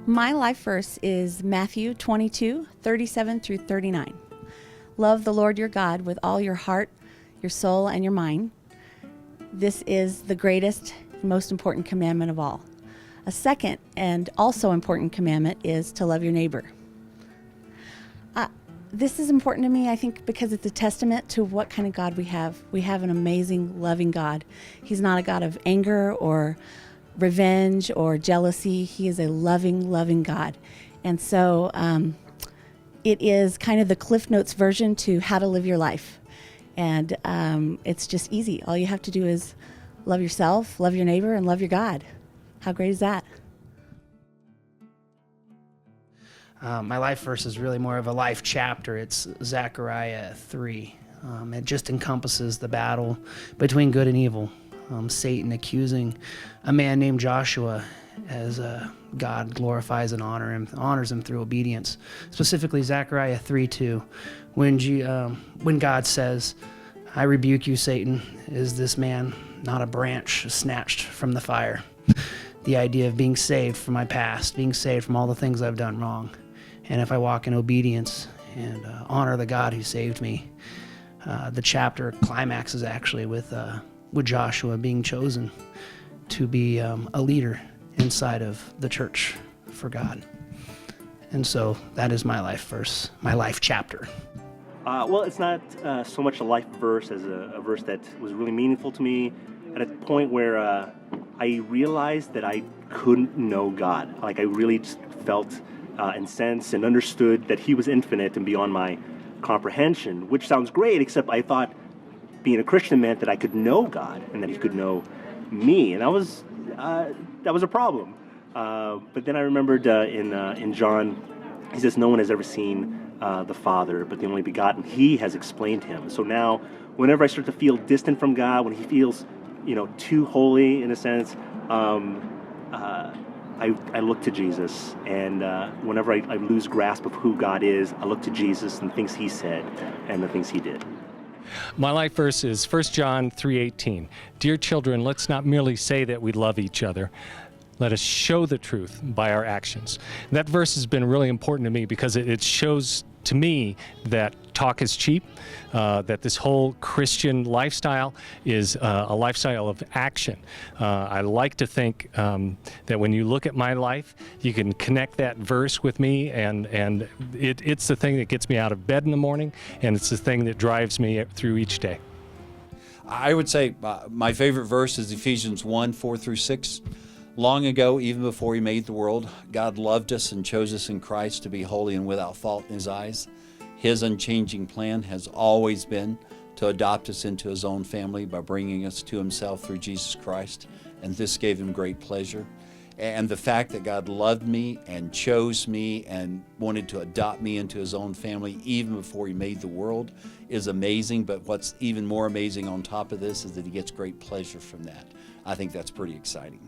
My life verse is Matthew 22:37 through 39. Love the Lord your God with all your heart, your soul, and your mind. This is the greatest, most important commandment of all. A second and also important commandment is to love your neighbor. This is important to me, I think, because it's a testament to what kind of God we have. We have an amazing, loving God. He's not a God of anger or revenge or jealousy. He is a loving, loving God. And so it is kind of the Cliff Notes version to how to live your life. And it's just easy. All you have to do is love yourself, love your neighbor, and love your God. How great is that? My life verse is really more of a life chapter. It's Zechariah 3. It just encompasses the battle between good and evil. Satan accusing a man named Joshua as God glorifies and honors him through obedience. Specifically, Zechariah 3:2, when God says, "I rebuke you, Satan. Is this man not a branch snatched from the fire?" The idea of being saved from my past, being saved from all the things I've done wrong. And if I walk in obedience and honor the God who saved me, the chapter climaxes actually with Joshua being chosen to be a leader inside of the church for God. And so that is my life verse, my life chapter. Well, it's not so much a life verse as a verse that was really meaningful to me at a point where I realized that I couldn't know God. Like I really just felt and sensed and understood that He was infinite and beyond my comprehension, which sounds great, except I thought being a Christian meant that I could know God and that He could know me, and that was a problem. But then I remembered in John, He says, "No one has ever seen the Father, but the only begotten. He has explained Him." So now, whenever I start to feel distant from God, when He feels, too holy in a sense, I look to Jesus, and whenever I lose grasp of who God is, I look to Jesus and the things He said and the things He did. My life verse is 1 John 3:18. Dear children, let's not merely say that we love each other. Let us show the truth by our actions. And that verse has been really important to me because it shows to me that talk is cheap, that this whole Christian lifestyle is a lifestyle of action. I like to think that when you look at my life, you can connect that verse with me, and it's the thing that gets me out of bed in the morning, and it's the thing that drives me through each day. I would say my favorite verse is Ephesians 1:4-6. Long ago, even before He made the world, God loved us and chose us in Christ to be holy and without fault in His eyes. His unchanging plan has always been to adopt us into His own family by bringing us to Himself through Jesus Christ, and this gave Him great pleasure. And the fact that God loved me and chose me and wanted to adopt me into His own family even before He made the world is amazing, but what's even more amazing on top of this is that He gets great pleasure from that. I think that's pretty exciting.